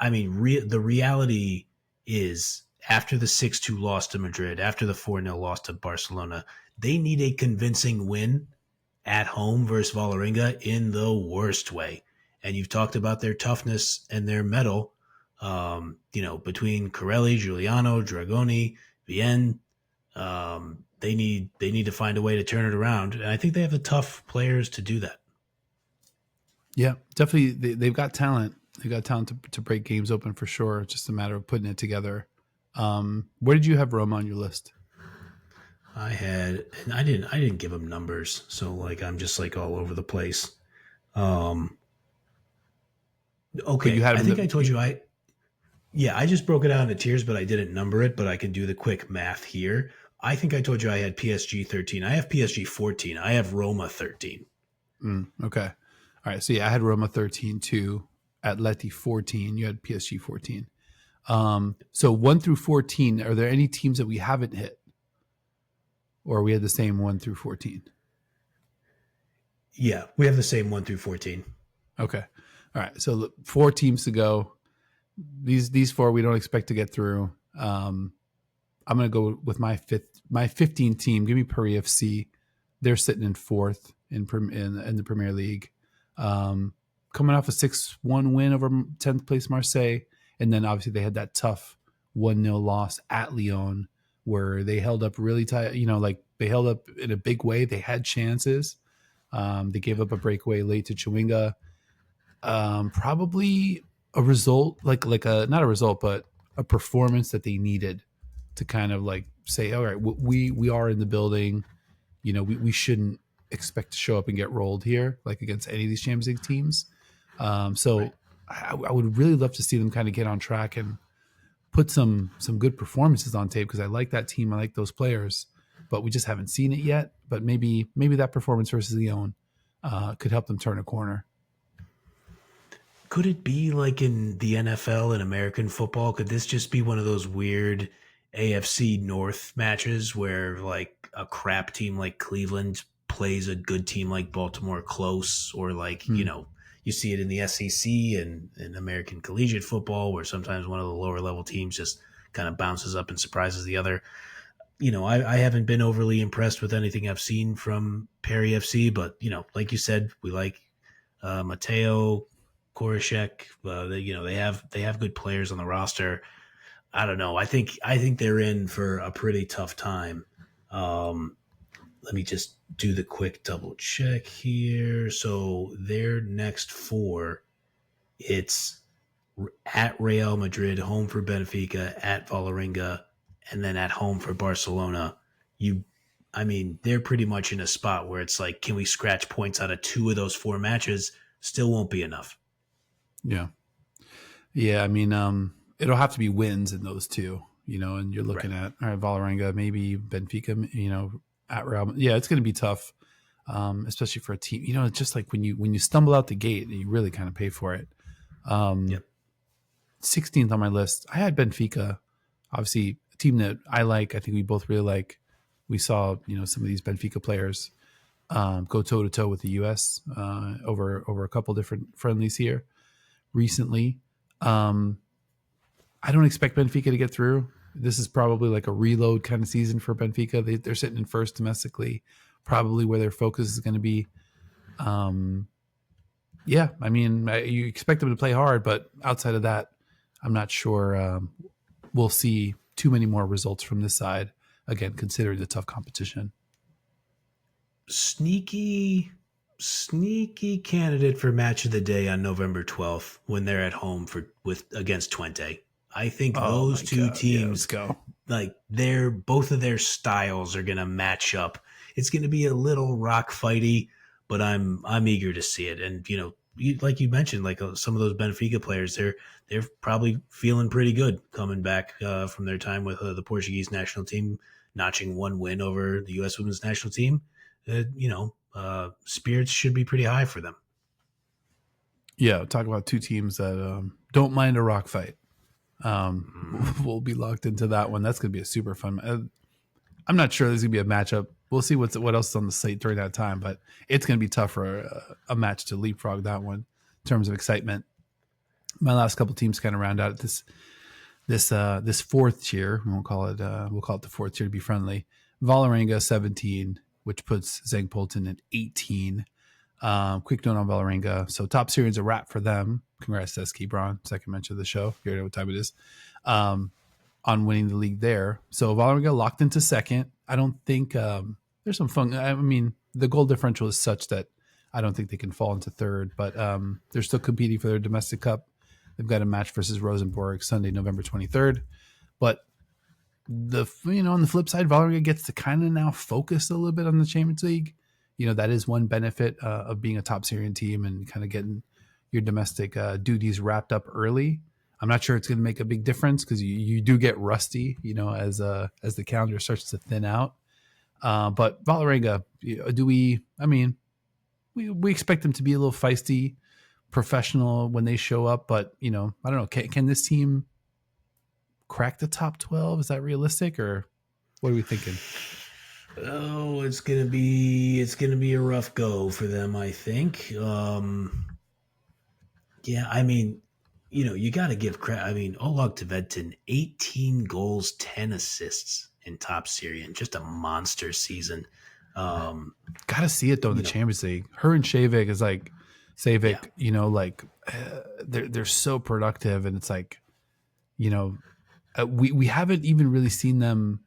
I mean, the reality is after the 6-2 loss to Madrid, after the 4-0 loss to Barcelona, they need a convincing win at home versus Vålerenga in the worst way. And you've talked about their toughness and their mettle, between Corelli, Giuliano, Dragoni, Vienne. They need to find a way to turn it around. And I think they have the tough players to do that. Yeah, definitely. They've got talent. They've got talent to break games open for sure. It's just a matter of putting it together. Where did you have Roma on your list? And I didn't give them numbers. So like, I'm just like all over the place. Um, But you okay. had I them. think I told you I just broke it out into tiers, but I didn't number it, but I can do the quick math here. I think I told you I had PSG 13. I have PSG 14. I have Roma 13. Okay. All right. So yeah, I had Roma 13 too. Atleti 14. You had PSG 14. So 1 through 14. Are there any teams that we haven't hit, or we had the same 1 through 14? Yeah, we have the same 1 through 14. Okay. All right. So 4 teams to go. These 4 we don't expect to get through. I'm going to go with my 15 team. Give me Paris FC. They're sitting in 4th in the Premier League. Coming off a 6-1 win over 10th place Marseille. And then obviously they had that tough 1-0 loss at Lyon where they held up really tight. Like they held up in a big way. They had chances. They gave up a breakaway late to Chewinga. Probably a result, not a result, but a performance that they needed to kind of like say, all right, we are in the building. We shouldn't expect to show up and get rolled here, like against any of these Champions League teams. So Right. I would really love to see them kind of get on track and put some good performances on tape because I like that team. I like those players, but we just haven't seen it yet. But maybe that performance versus Lyon could help them turn a corner. Could it be like in the NFL and American football? Could this just be one of those weird AFC North matches where like a crap team like Cleveland plays a good team like Baltimore close, or like, Hmm. you see it in the SEC and in American collegiate football where sometimes one of the lower level teams just kind of bounces up and surprises the other. I haven't been overly impressed with anything I've seen from Perry FC, but like you said, we like Mateo, Korishek. They have good players on the roster. I don't know. I think they're in for a pretty tough time. Let me just do the quick double check here. So their next four, it's at Real Madrid, home for Benfica, at Valerenga, and then at home for Barcelona. I mean, they're pretty much in a spot where it's like, can we scratch points out of two of those four matches? Still won't be enough. Yeah. Yeah. I mean, it'll have to be wins in those two, and you're looking Right. at, all right, Valerenga, maybe Benfica, at Real. Yeah, it's going to be tough, especially for a team. It's just like when you stumble out the gate, you really kind of pay for it. Yep. 16th on my list, I had Benfica, obviously a team that I like. I think we both really like. We saw, some of these Benfica players go toe to toe with the U.S. Over a couple different friendlies here recently. I don't expect Benfica to get through. This is probably like a reload kind of season for Benfica. They're sitting in first domestically, probably where their focus is going to be. Yeah, I mean, you expect them to play hard, but outside of that, I'm not sure we'll see too many more results from this side. Again, considering the tough competition. Sneaky candidate for match of the day on November 12th when they're at home with against Twente. I think Oh those my two god! Yeah, let's teams, go. like both of their styles are going to match up. It's going to be a little rock fighty, but I'm eager to see it. And like you mentioned, like some of those Benfica players, they're probably feeling pretty good coming back from their time with the Portuguese national team, notching one win over the U.S. women's national team. Spirits should be pretty high for them. Yeah, talk about two teams that don't mind a rock fight. Mm-hmm. We'll be locked into that one. That's going to be a super fun. I'm not sure there's going to be a matchup. We'll see what else is on the slate during that time, but it's going to be tough for a match to leapfrog that one in terms of excitement. My last couple teams kind of round out this fourth tier. We'll call it the fourth tier to be friendly. Valerenga 17, which puts Zeng Polton at 18. Quick note on Valerenga. So top Syrian's a wrap for them. Congrats to SK Braun, second mention of the show. You already know what time it is. On winning the league there. So Valerenga locked into second. I don't think there's some fun. I mean, the goal differential is such that I don't think they can fall into third, but they're still competing for their domestic cup. They've got a match versus Rosenborg Sunday, November 23rd. But on the flip side, Valerenga gets to kind of now focus a little bit on the Champions League. That is one benefit of being a top Syrian team and kind of getting your domestic duties wrapped up early. I'm not sure it's going to make a big difference because you do get rusty, as the calendar starts to thin out. But Valerenga, we expect them to be a little feisty, professional when they show up. But I don't know. Can this team crack the top 12? Is that realistic, or what are we thinking? Oh, it's gonna be a rough go for them, I think. Yeah, I mean, you got to give credit. I mean, Oleg Tvedtin, 18 goals, 10 assists in top Syrian, just a monster season. Got to see it though in the know, Champions League. Her and Shavik is like Savik, yeah. they're so productive, and it's like, we haven't even really seen them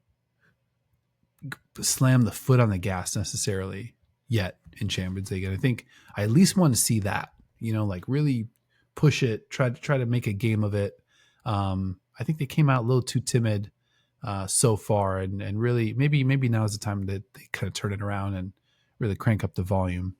slam the foot on the gas necessarily yet in Champions League, and I think I at least want to see that, like really push it, try to make a game of it. I think they came out a little too timid so far, and really maybe now is the time that they kind of turn it around and really crank up the volume.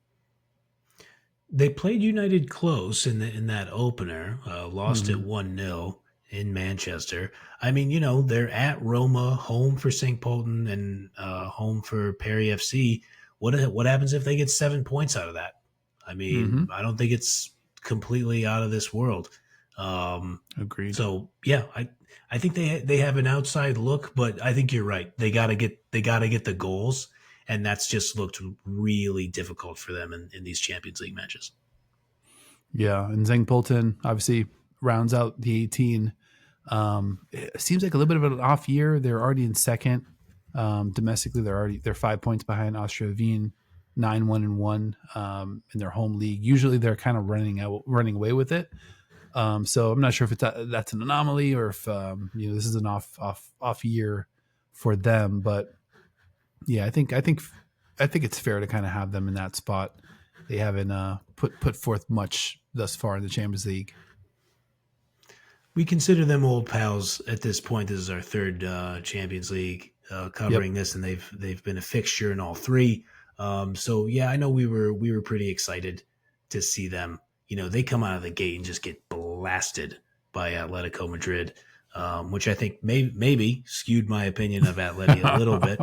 They played United close in that opener, lost it Mm-hmm. 1-0 in Manchester. I mean, they're at Roma, home for St. Polten, and home for Perry FC. What happens if they get 7 points out of that? I Mm-hmm. mean, I don't think it's completely out of this world. Agreed. So yeah, I think they have an outside look, but I think you're right. They gotta get the goals, and that's just looked really difficult for them in these Champions League matches. Yeah, and Zeng Polton obviously rounds out the 18. It seems like a little bit of an off year. They're already in second. Domestically, they're 5 points behind Austria Wien, 9-1-1 in their home league. Usually, they're kind of running away with it. So I'm not sure if that's an anomaly or if this is an off year for them. But Yeah, I think it's fair to kind of have them in that spot. They haven't put forth much thus far in the Champions League. We consider them old pals at this point. This is our third Champions League Yep. covering this, and they've been a fixture in all three. So yeah, I know we were pretty excited to see them. You know, they come out of the gate and just get blasted by Atletico Madrid, which I think maybe skewed my opinion of Atleti a little bit.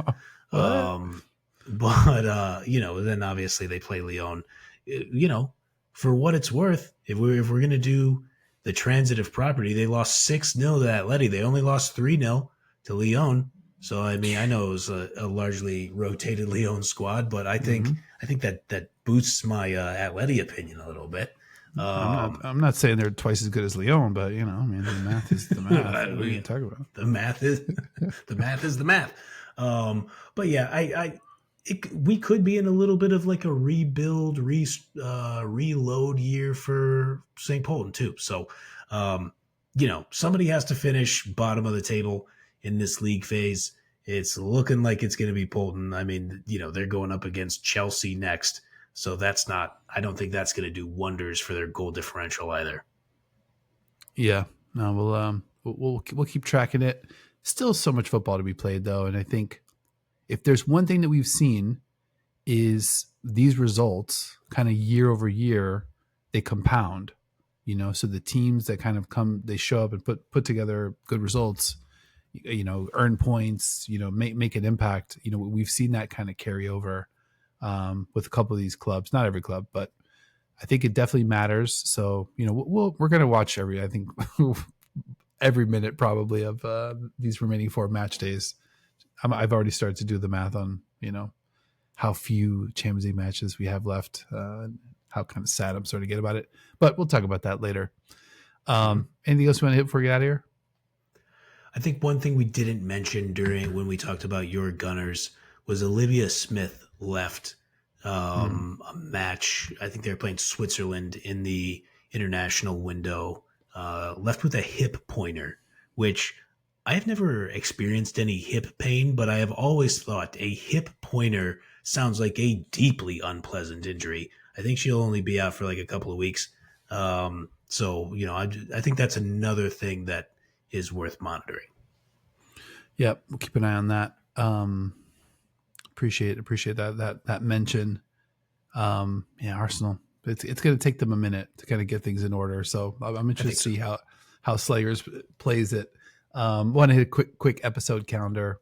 What? Um, but you know, then obviously they play Lyon. You know, for what it's worth, if we're gonna do the transitive property, they lost 6-0 to Atleti. They only lost 3-0 to Lyon. So I mean, I know it was a largely rotated Lyon squad, but I think Hmm. that boosts my Atleti opinion a little bit. Um, I'm not saying they're twice as good as Lyon, but you know, I mean, the math is the math. What are you talking about? the math is the math is the math. But yeah, we could be in a little bit of like a rebuild, reload year for St. Polten too. So, you know, somebody has to finish bottom of the table in this league phase. It's looking like it's going to be Polten. I mean, you know, they're going up against Chelsea next. So that's not, I don't think that's going to do wonders for their goal differential either. Yeah, no, we'll keep tracking it. Still so much football to be played though, and I think if there's one thing that we've seen is these results kind of year over year, they compound, you know, so the teams that kind of come, they show up and put together good results, you know, earn points, you know, make an impact. You know, we've seen that kind of carry over with a couple of these clubs, not every club, but I think it definitely matters. So, you know, we're going to watch I think every minute probably of these remaining 4 match days. I've already started to do the math on, you know, how few Champions League matches we have left. How kind of sad I'm starting to get about it. But we'll talk about that later. Mhm. Anything else you want to hit before we get out of here? I think one thing we didn't mention during when we talked about your Gunners was Olivia Smith left Mm. a match. I think they were playing Switzerland in the international window. Left with a hip pointer, which I have never experienced any hip pain, but I have always thought a hip pointer sounds like a deeply unpleasant injury. I think she'll only be out for like a couple of weeks. So, you know, I think that's another thing that is worth monitoring. Yeah, we'll keep an eye on that. Appreciate that mention. Yeah, Arsenal. It's going to take them a minute to kind of get things in order. So I'm I interested to think so. see how Slayers plays it. Want to hit a quick episode calendar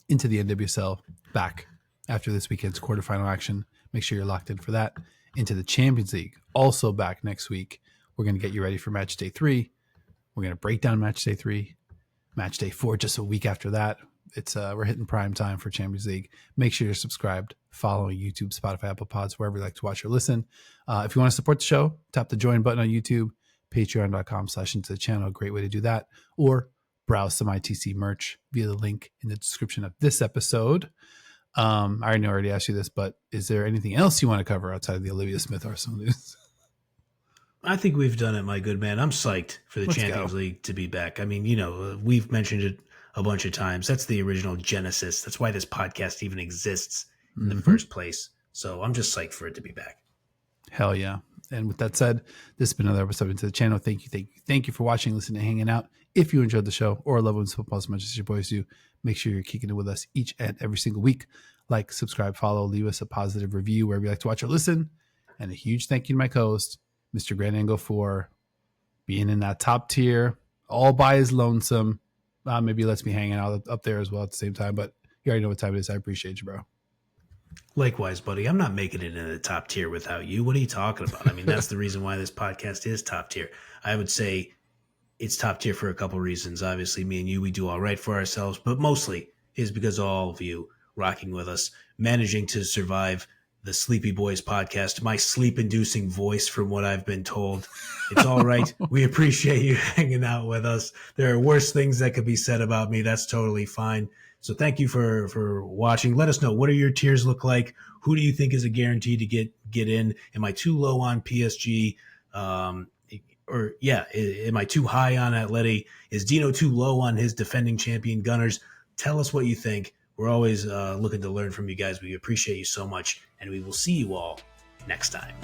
into the NWSL back after this weekend's quarterfinal action. Make sure you're locked in for that. Into the Champions League, also back next week. We're going to get you ready for match day 3. We're going to break down match day 3, match day 4, just a week after that. It's we're hitting prime time for Champions League. Make sure you're subscribed, following YouTube, Spotify, Apple Pods, wherever you like to watch or listen. If you want to support the show, tap the join button on YouTube, patreon.com/into the channel. A great way to do that. Or browse some ITC merch via the link in the description of this episode. I already asked you this, but is there anything else you want to cover outside of the Olivia Smith Arsenal news? I think we've done it, my good man. I'm psyched for the Let's go. Champions League to be back. I mean, you know, we've mentioned it a bunch of times. That's the original genesis. That's why this podcast even exists in the Mm-hmm. first place. So I'm just psyched for it to be back. Hell yeah. And with that said, this has been another episode into the channel. Thank you for watching, listening, and hanging out. If you enjoyed the show or love women's football as much as your boys do, make sure you're kicking it with us each and every single week. Like, subscribe, follow, leave us a positive review wherever you like to watch or listen. And a huge thank you to my co-host, Mr. Grant Engle, for being in that top tier, all by his lonesome. Maybe he lets me hanging out up there as well at the same time, but you already know what time it is. I appreciate you, bro. Likewise, buddy. I'm not making it into the top tier without you. What are you talking about? I mean, that's the reason why this podcast is top tier. I would say it's top tier for a couple reasons. Obviously, me and you, we do all right for ourselves, but mostly is because of all of you rocking with us, managing to survive the Sleepy Boys podcast, my sleep inducing voice, from what I've been told. It's all right. We appreciate you hanging out with us. There are worse things that could be said about me. That's totally fine. So thank you for watching. Let us know, what do your tiers look like? Who do you think is a guarantee to get in? Am I too low on PSG? Or yeah, am I too high on Atleti? Is Dino too low on his defending champion Gunners? Tell us what you think. We're always looking to learn from you guys. We appreciate you so much, and we will see you all next time.